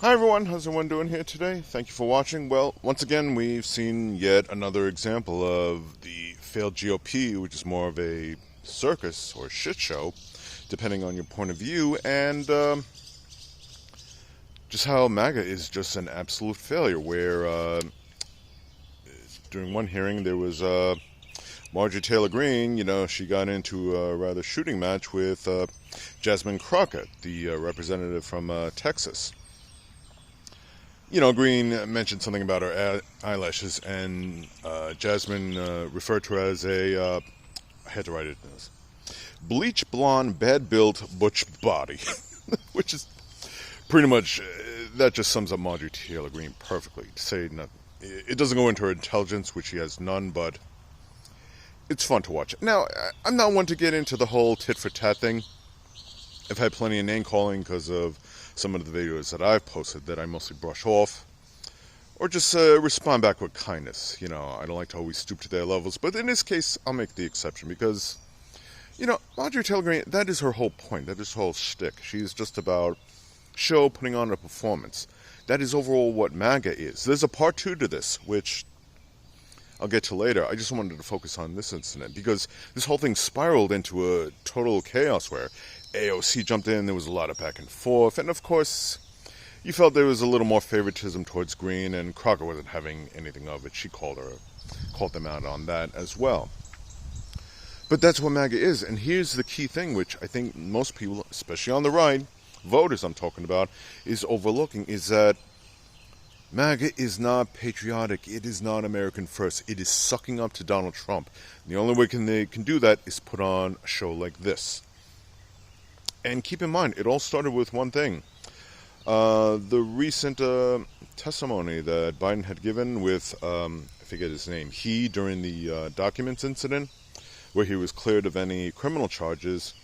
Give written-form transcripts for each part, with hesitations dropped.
Hi everyone, how's everyone doing here today? Thank you for watching. Well, once again, we've seen yet another example of the failed GOP, which is more of a circus or shit show, depending on your point of view, and just how MAGA is just an absolute failure, where during one hearing there was Marjorie Taylor Greene, she got into a rather shooting match with Jasmine Crockett, the representative from Texas. Greene mentioned something about her eyelashes, and Jasmine referred to her as I had to write it as bleach blonde, bad-built, butch body, which is pretty much, that just sums up Marjorie Taylor Greene perfectly. To say nothing. It doesn't go into her intelligence, which she has none, but it's fun to watch. Now, I'm not one to get into the whole tit-for-tat thing. I've had plenty of name-calling because of some of the videos that I've posted that I mostly brush off, or just respond back with kindness. I don't like to always stoop to their levels, but in this case, I'll make the exception because, Marjorie Taylor Greene, that is her whole point, that is her whole shtick. She's just about putting on a performance. That is overall what MAGA is. There's a part 2 to this, which I'll get to later. I just wanted to focus on this incident because this whole thing spiraled into a total chaos where AOC jumped in, there was a lot of back and forth, and of course, you felt there was a little more favoritism towards Greene, and Crocker wasn't having anything of it. She called them out on that as well. But that's what MAGA is, and here's the key thing, which I think most people, especially on the right, voters I'm talking about, is overlooking, is that MAGA is not patriotic. It is not American first. It is sucking up to Donald Trump. The only way they can do that is put on a show like this. And keep in mind, it all started with one thing. The recent testimony that Biden had given with, I forget his name, during the documents incident, where he was cleared of any criminal charges,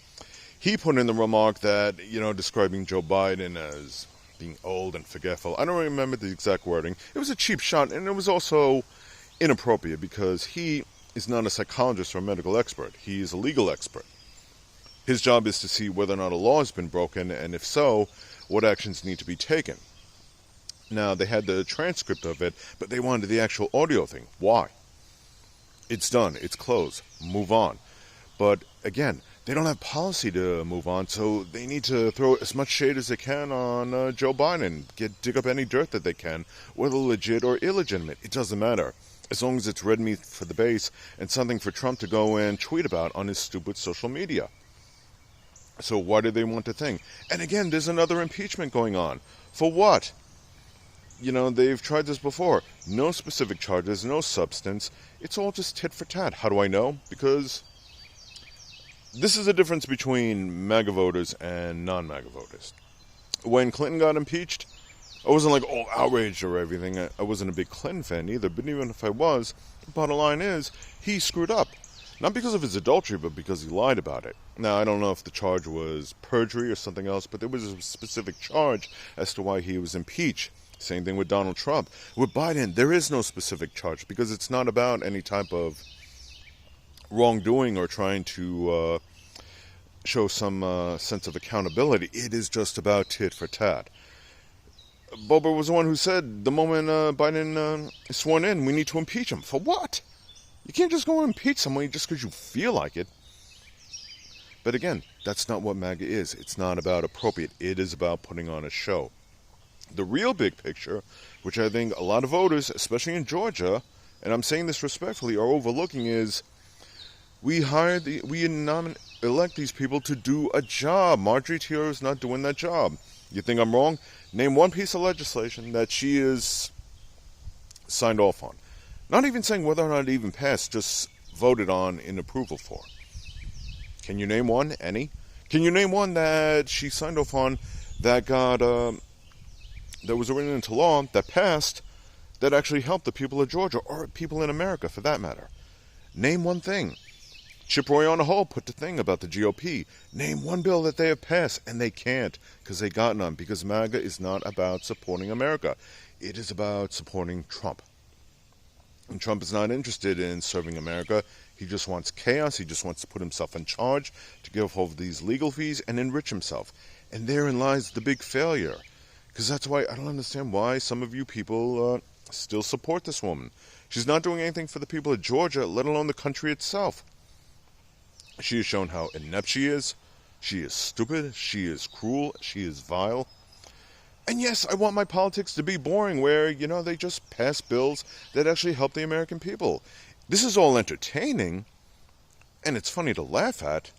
he put in the remark that, describing Joe Biden as being old and forgetful. I don't remember the exact wording. It was a cheap shot, and it was also inappropriate because he is not a psychologist or a medical expert. He is a legal expert. His job is to see whether or not a law has been broken, and if so, what actions need to be taken. Now, they had the transcript of it, but they wanted the actual audio thing. Why? It's done. It's closed. Move on. But, again, they don't have policy to move on, so they need to throw as much shade as they can on Joe Biden. Dig up any dirt that they can, whether legit or illegitimate. It doesn't matter. As long as it's red meat for the base and something for Trump to go and tweet about on his stupid social media. So why do they want the thing? And again, there's another impeachment going on. For what? They've tried this before. No specific charges, no substance. It's all just tit for tat. How do I know? Because this is the difference between MAGA voters and non-MAGA voters. When Clinton got impeached, I wasn't like all outraged or everything. I wasn't a big Clinton fan either. But even if I was, the bottom line is, he screwed up. Not because of his adultery, but because he lied about it. Now, I don't know if the charge was perjury or something else, but there was a specific charge as to why he was impeached. Same thing with Donald Trump. With Biden, there is no specific charge because it's not about any type of wrongdoing or trying to show some sense of accountability. It is just about tit for tat. Bober was the one who said the moment Biden is sworn in, we need to impeach him. For what? You can't just go and impeach somebody just because you feel like it. But again, that's not what MAGA is. It's not about appropriate. It is about putting on a show. The real big picture, which I think a lot of voters, especially in Georgia, and I'm saying this respectfully, are overlooking is we elect these people to do a job. Marjorie Taylor is not doing that job. You think I'm wrong? Name one piece of legislation that she is signed off on. Not even saying whether or not it even passed, just voted on in approval for. Can you name one? Any? Can you name one that she signed off on that got, that was written into law, that passed, that actually helped the people of Georgia, or people in America for that matter? Name one thing. Chip Roy on the whole put the thing about the GOP. Name one bill that they have passed, and they can't, because they got none, because MAGA is not about supporting America. It is about supporting Trump. And Trump is not interested in serving America. He just wants chaos. He just wants to put himself in charge, to give over these legal fees and enrich himself. And therein lies the big failure. Because that's why I don't understand why some of you people still support this woman. She's not doing anything for the people of Georgia, let alone the country itself. She has shown how inept she is. She is stupid. She is cruel. She is vile. And yes, I want my politics to be boring where, they just pass bills that actually help the American people. This is all entertaining, and it's funny to laugh at.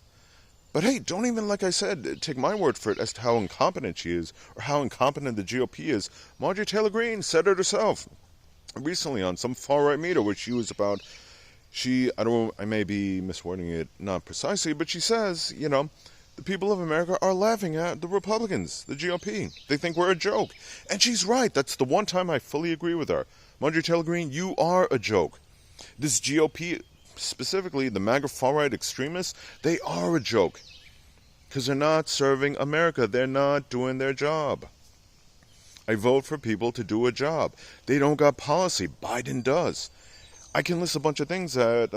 But hey, don't even, like I said, take my word for it as to how incompetent she is, or how incompetent the GOP is. Marjorie Taylor Greene said it herself recently on some far-right meter, which she was about, I may be miswording it not precisely, but she says, the people of America are laughing at the Republicans, the GOP. They think we're a joke. And she's right. That's the one time I fully agree with her. Marjorie Taylor Greene, you are a joke. This GOP, specifically the MAGA far-right extremists, they are a joke. Because they're not serving America. They're not doing their job. I vote for people to do a job. They don't got policy. Biden does. I can list a bunch of things that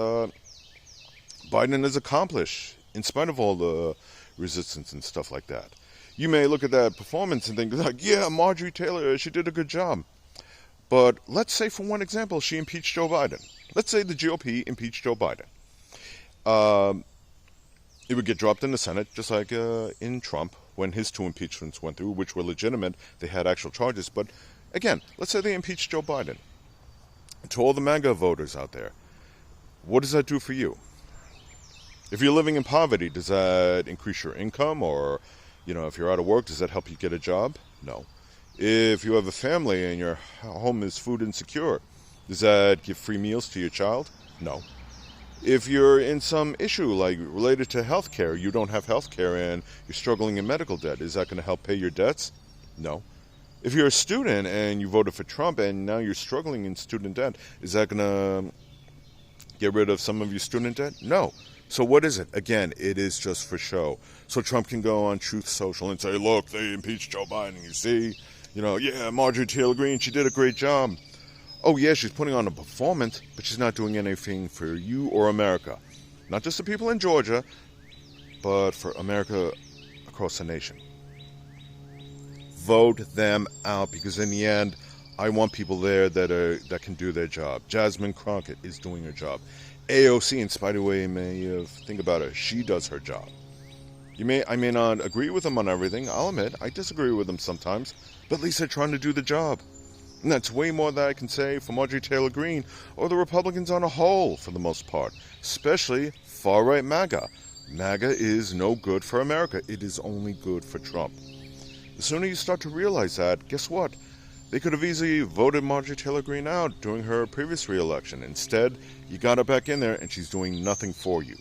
Biden has accomplished in spite of all the resistance and stuff like that. You may look at that performance and think, yeah, Marjorie Taylor, she did a good job. But let's say, for one example, she impeached Joe Biden. Let's say the GOP impeached Joe Biden. It would get dropped in the Senate, just like in Trump, when his 2 impeachments went through, which were legitimate. They had actual charges. But again, let's say they impeached Joe Biden. To all the MAGA voters out there, what does that do for you? If you're living in poverty, does that increase your income? Or, if you're out of work, does that help you get a job? No. If you have a family and your home is food insecure, does that give free meals to your child? No. If you're in some issue like related to health care, you don't have health care and you're struggling in medical debt, is that going to help pay your debts? No. If you're a student and you voted for Trump and now you're struggling in student debt, is that going to get rid of some of your student debt? No. So what is it? Again, it is just for show. So Trump can go on Truth Social and say, look, they impeached Joe Biden, you see? Yeah, Marjorie Taylor Greene, she did a great job. Oh, yeah, she's putting on a performance, but she's not doing anything for you or America. Not just the people in Georgia, but for America across the nation. Vote them out, because in the end, I want people there that can do their job. Jasmine Crockett is doing her job. AOC, in spite of the way you may think about her, she does her job. I may not agree with them on everything. I'll admit, I disagree with them sometimes, but at least they're trying to do the job. And that's way more than I can say for Marjorie Taylor Greene or the Republicans on a whole, for the most part, especially far-right MAGA. MAGA is no good for America. It is only good for Trump. The sooner you start to realize that, guess what? They could have easily voted Marjorie Taylor Greene out during her previous re-election. Instead, you got her back in there and she's doing nothing for you.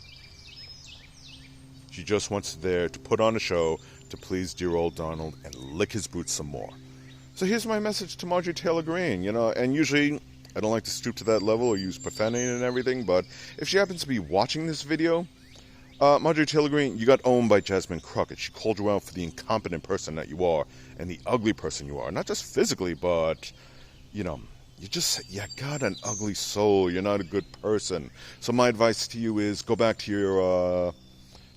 She just wants there to put on a show to please dear old Donald and lick his boots some more. So here's my message to Marjorie Taylor Greene, and usually I don't like to stoop to that level or use profanity and everything, but if she happens to be watching this video, Marjorie Taylor Greene, you got owned by Jasmine Crockett. She called you out for the incompetent person that you are and the ugly person you are. Not just physically, but, you got an ugly soul. You're not a good person. So my advice to you is go back to your,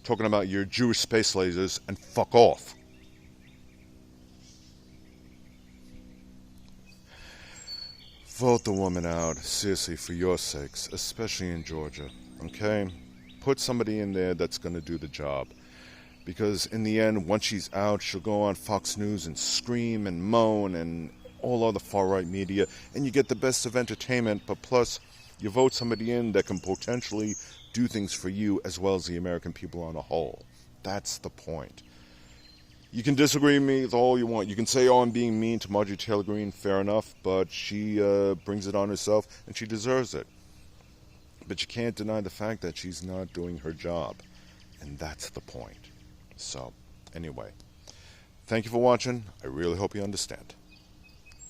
talking about your Jewish space lasers and fuck off. Vote the woman out, seriously, for your sakes, especially in Georgia, okay? Put somebody in there that's going to do the job. Because in the end, once she's out, she'll go on Fox News and scream and moan and all other far-right media, and you get the best of entertainment, but plus, you vote somebody in that can potentially do things for you as well as the American people on a whole. That's the point. You can disagree with me with all you want. You can say, I'm being mean to Marjorie Taylor Greene, fair enough, but she brings it on herself, and she deserves it. But you can't deny the fact that she's not doing her job, and that's the point. So, anyway, thank you for watching. I really hope you understand.